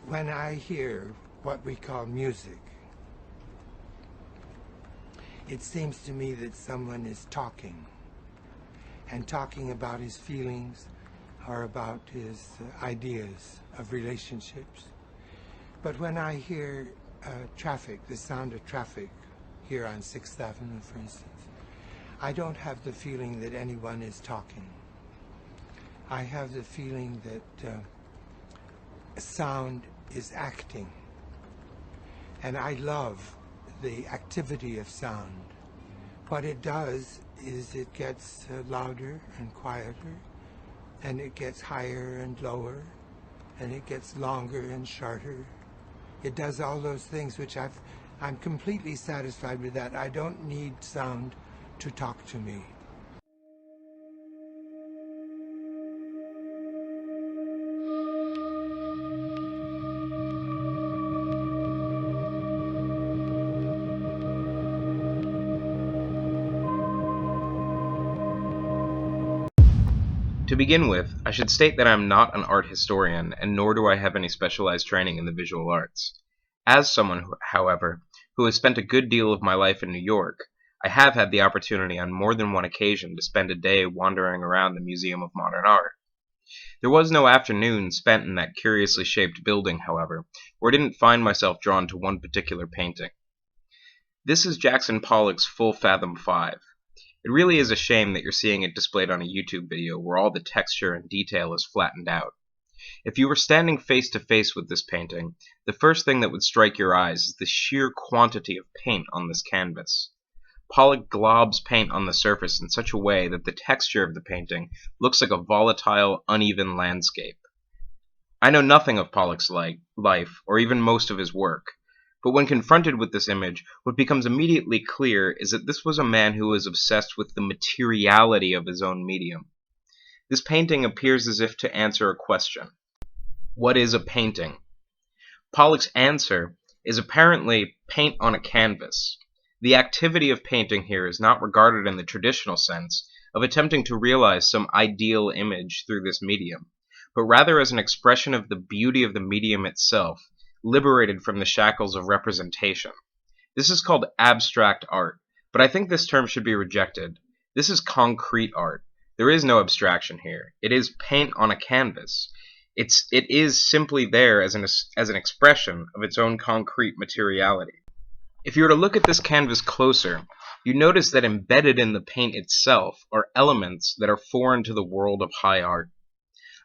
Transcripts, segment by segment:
When I hear what we call music, it seems to me that someone is talking, and talking about his feelings or about his ideas of relationships. But when I hear traffic, the sound of traffic here on 6th Avenue, for instance, I don't have the feeling that anyone is talking. I have the feeling that sound is acting. And I love the activity of sound. What it does is it gets louder and quieter, and it gets higher and lower, and it gets longer and shorter. It does all those things which I'm completely satisfied with that. I don't need sound to talk to me. To begin with, I should state that I am not an art historian, and nor do I have any specialized training in the visual arts. As someone, however, who has spent a good deal of my life in New York, I have had the opportunity on more than one occasion to spend a day wandering around the Museum of Modern Art. There was no afternoon spent in that curiously shaped building, however, where I didn't find myself drawn to one particular painting. This is Jackson Pollock's Full Fathom 5. It really is a shame that you're seeing it displayed on a YouTube video where all the texture and detail is flattened out. If you were standing face to face with this painting, the first thing that would strike your eyes is the sheer quantity of paint on this canvas. Pollock globs paint on the surface in such a way that the texture of the painting looks like a volatile, uneven landscape. I know nothing of Pollock's life, or even most of his work. But when confronted with this image, what becomes immediately clear is that this was a man who was obsessed with the materiality of his own medium. This painting appears as if to answer a question. What is a painting? Pollock's answer is apparently paint on a canvas. The activity of painting here is not regarded in the traditional sense of attempting to realize some ideal image through this medium, but rather as an expression of the beauty of the medium itself, liberated from the shackles of representation. This is called abstract art, but I think this term should be rejected. This is concrete art. There is no abstraction here. It is paint on a canvas. It is simply there as an expression of its own concrete materiality. If you were to look at this canvas closer, you notice that embedded in the paint itself are elements that are foreign to the world of high art.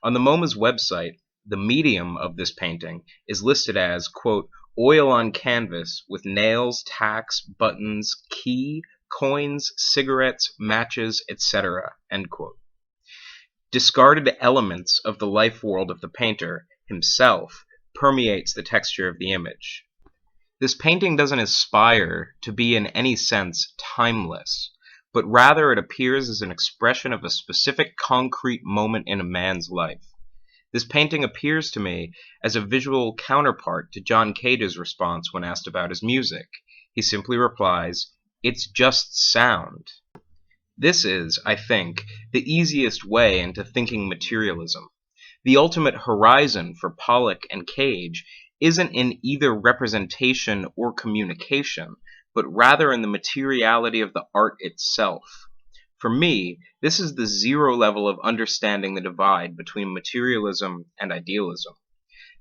On the MoMA's website, the medium of this painting is listed as, quote, oil on canvas with nails, tacks, buttons, key, coins, cigarettes, matches, etc., end quote. Discarded elements of the life world of the painter himself permeates the texture of the image. This painting doesn't aspire to be in any sense timeless, but rather it appears as an expression of a specific concrete moment in a man's life. This painting appears to me as a visual counterpart to John Cage's response when asked about his music. He simply replies, "It's just sound." This is, I think, the easiest way into thinking materialism. The ultimate horizon for Pollock and Cage isn't in either representation or communication, but rather in the materiality of the art itself. For me, this is the zero level of understanding the divide between materialism and idealism.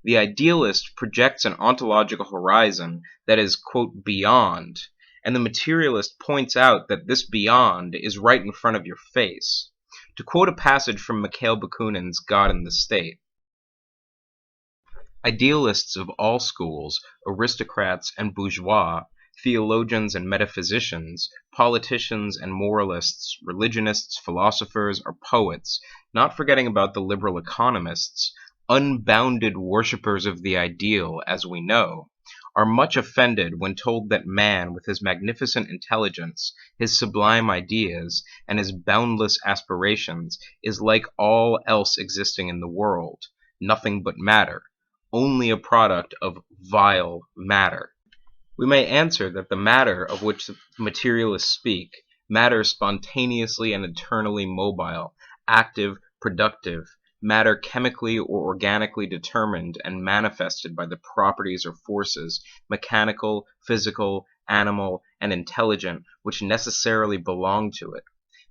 The idealist projects an ontological horizon that is, quote, beyond, and the materialist points out that this beyond is right in front of your face. To quote a passage from Mikhail Bakunin's God and the State, idealists of all schools, aristocrats and bourgeois, theologians and metaphysicians, politicians and moralists, religionists, philosophers, or poets, not forgetting about the liberal economists, unbounded worshippers of the ideal, as we know, are much offended when told that man, with his magnificent intelligence, his sublime ideas, and his boundless aspirations, is like all else existing in the world, nothing but matter, only a product of vile matter. We may answer that the matter of which the materialists speak, matter spontaneously and eternally mobile, active, productive, matter chemically or organically determined and manifested by the properties or forces, mechanical, physical, animal, and intelligent, which necessarily belong to it,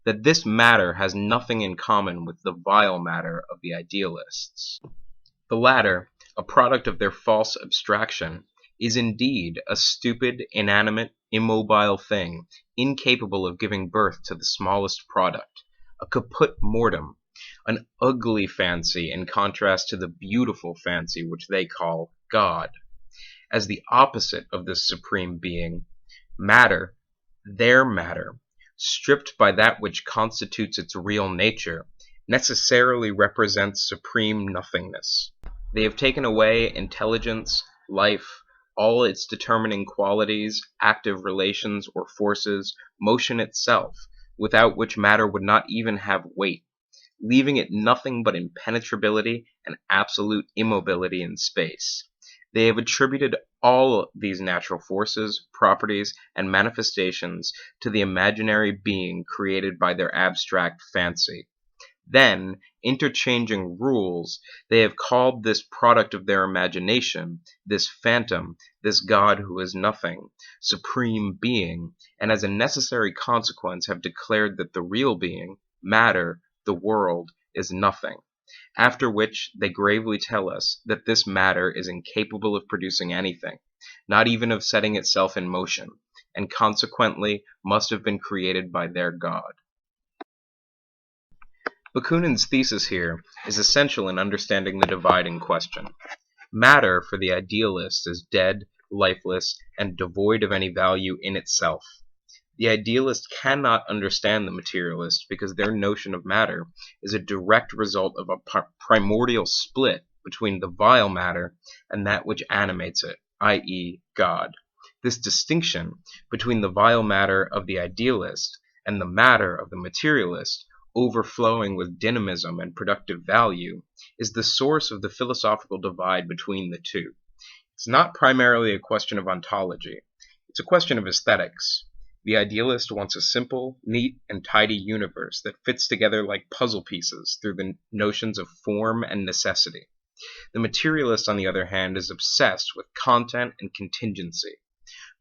that this matter has nothing in common with the vile matter of the idealists. The latter, a product of their false abstraction, is indeed a stupid, inanimate, immobile thing, incapable of giving birth to the smallest product, a caput mortem, an ugly fancy in contrast to the beautiful fancy which they call God. As the opposite of this supreme being, matter, their matter, stripped by that which constitutes its real nature, necessarily represents supreme nothingness. They have taken away intelligence, life, all its determining qualities, active relations or forces, motion itself, without which matter would not even have weight, leaving it nothing but impenetrability and absolute immobility in space. They have attributed all these natural forces, properties, and manifestations to the imaginary being created by their abstract fancy. Then, interchanging rules, they have called this product of their imagination, this phantom, this God who is nothing, supreme being, and as a necessary consequence have declared that the real being, matter, the world, is nothing. After which they gravely tell us that this matter is incapable of producing anything, not even of setting itself in motion, and consequently must have been created by their God. Bakunin's thesis here is essential in understanding the dividing question. Matter for the idealist is dead, lifeless, and devoid of any value in itself. The idealist cannot understand the materialist because their notion of matter is a direct result of a primordial split between the vile matter and that which animates it, i.e., God. This distinction between the vile matter of the idealist and the matter of the materialist, overflowing with dynamism and productive value, is the source of the philosophical divide between the two. It's not primarily a question of ontology, it's a question of aesthetics. The idealist wants a simple, neat, and tidy universe that fits together like puzzle pieces through the notions of form and necessity. The materialist, on the other hand, is obsessed with content and contingency.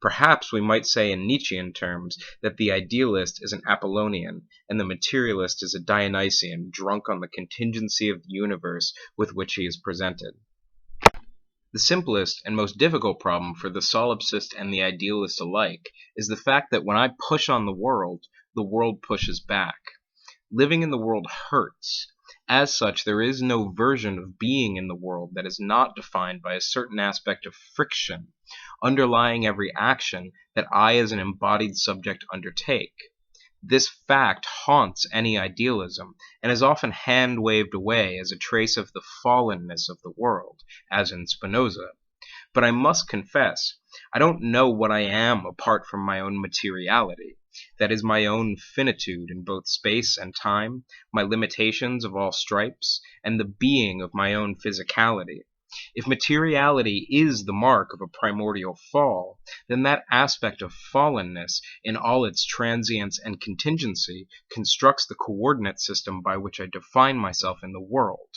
Perhaps we might say in Nietzschean terms that the idealist is an Apollonian and the materialist is a Dionysian drunk on the contingency of the universe with which he is presented. The simplest and most difficult problem for the solipsist and the idealist alike is the fact that when I push on the world pushes back. Living in the world hurts. As such, there is no version of being in the world that is not defined by a certain aspect of friction, underlying every action that I as an embodied subject undertake. This fact haunts any idealism, and is often hand-waved away as a trace of the fallenness of the world, as in Spinoza. But I must confess, I don't know what I am apart from my own materiality. That is my own finitude in both space and time, my limitations of all stripes, and the being of my own physicality. If materiality is the mark of a primordial fall, then that aspect of fallenness in all its transience and contingency constructs the coordinate system by which I define myself in the world.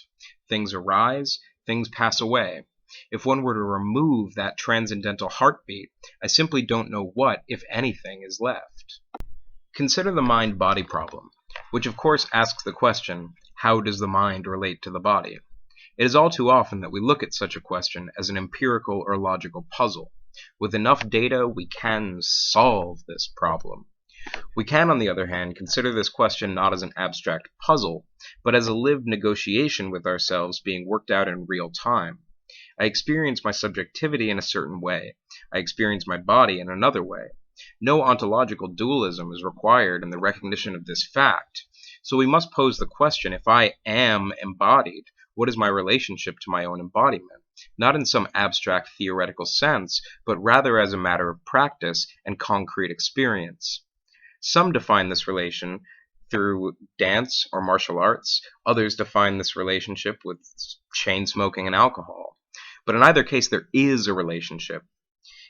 Things arise, things pass away. If one were to remove that transcendental heartbeat, I simply don't know what, if anything, is left. Consider the mind-body problem, which of course asks the question, how does the mind relate to the body? It is all too often that we look at such a question as an empirical or logical puzzle. With enough data, we can solve this problem. We can, on the other hand, consider this question not as an abstract puzzle, but as a lived negotiation with ourselves being worked out in real time. I experience my subjectivity in a certain way. I experience my body in another way. No ontological dualism is required in the recognition of this fact. So we must pose the question, if I am embodied, what is my relationship to my own embodiment? Not in some abstract theoretical sense, but rather as a matter of practice and concrete experience. Some define this relation through dance or martial arts. Others define this relationship with chain smoking and alcohol. But in either case, there is a relationship.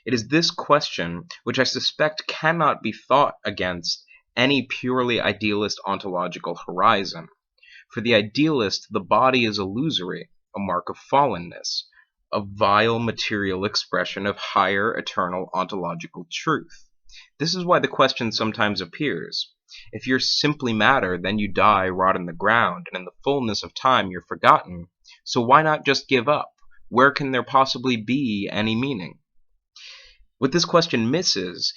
It is this question which I suspect cannot be thought against any purely idealist ontological horizon. For the idealist, the body is illusory, a mark of fallenness, a vile material expression of higher eternal ontological truth. This is why the question sometimes appears: if you're simply matter, then you die, rot in the ground, and in the fullness of time you're forgotten. So why not just give up? Where can there possibly be any meaning? What this question misses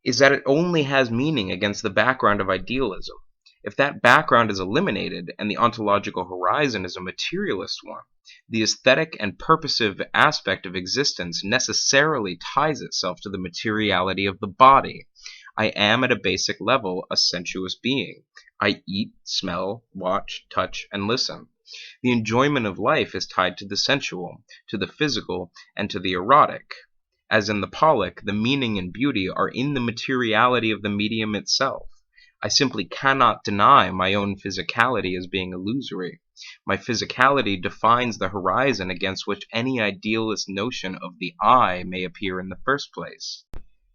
is that it only has meaning against the background of idealism. If that background is eliminated and the ontological horizon is a materialist one, the aesthetic and purposive aspect of existence necessarily ties itself to the materiality of the body. I am at a basic level a sensuous being. I eat, smell, watch, touch, and listen. The enjoyment of life is tied to the sensual, to the physical, and to the erotic. As in the Pollock, the meaning and beauty are in the materiality of the medium itself. I simply cannot deny my own physicality as being illusory. My physicality defines the horizon against which any idealist notion of the I may appear in the first place.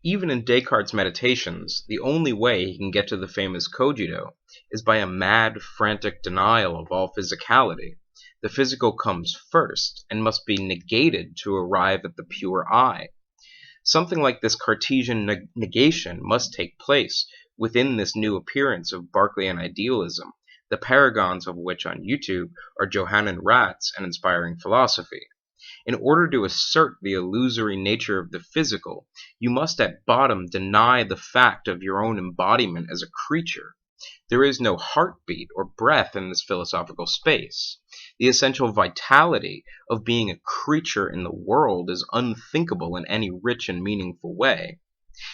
Even in Descartes' meditations, the only way he can get to the famous cogito is by a mad, frantic denial of all physicality. The physical comes first and must be negated to arrive at the pure I. Something like this Cartesian negation must take place within this new appearance of Berkeleyan idealism, the paragons of which on YouTube are Johannan Ratz and Inspiring Philosophy. In order to assert the illusory nature of the physical, you must at bottom deny the fact of your own embodiment as a creature. There is no heartbeat or breath in this philosophical space. The essential vitality of being a creature in the world is unthinkable in any rich and meaningful way.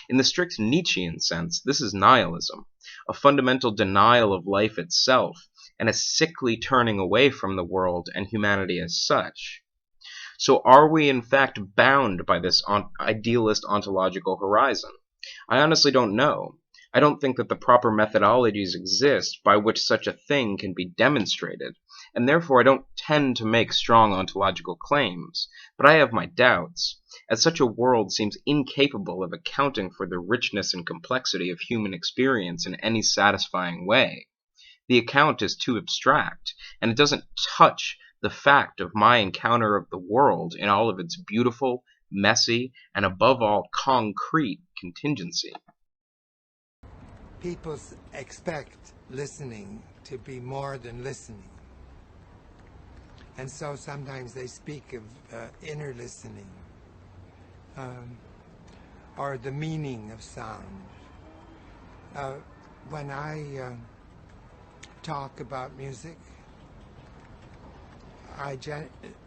In the strict Nietzschean sense, this is nihilism, a fundamental denial of life itself, and a sickly turning away from the world and humanity as such. So are we in fact bound by this idealist ontological horizon? I honestly don't know. I don't think that the proper methodologies exist by which such a thing can be demonstrated, and therefore I don't tend to make strong ontological claims, but I have my doubts, as such a world seems incapable of accounting for the richness and complexity of human experience in any satisfying way. The account is too abstract, and it doesn't touch the fact of my encounter of the world in all of its beautiful, messy, and above all concrete contingency. People expect listening to be more than listening. And so sometimes they speak of inner listening, or the meaning of sound. When I talk about music,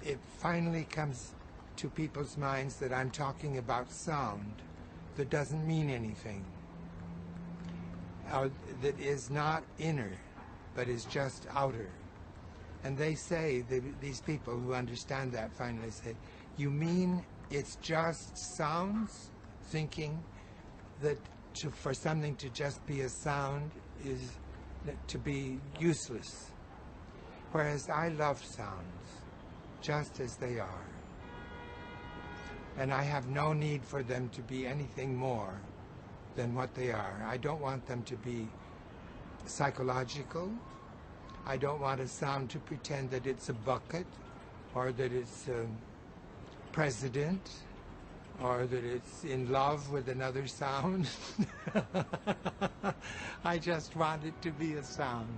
it finally comes to people's minds that I'm talking about sound that doesn't mean anything, that is not inner, but is just outer. And they say, these people who understand that finally say, you mean it's just sounds? Thinking that for something to just be a sound is to be useless. Whereas I love sounds just as they are. And I have no need for them to be anything more than what they are. I don't want them to be psychological. I don't want a sound to pretend that it's a bucket, or that it's a president, or that it's in love with another sound. I just want it to be a sound.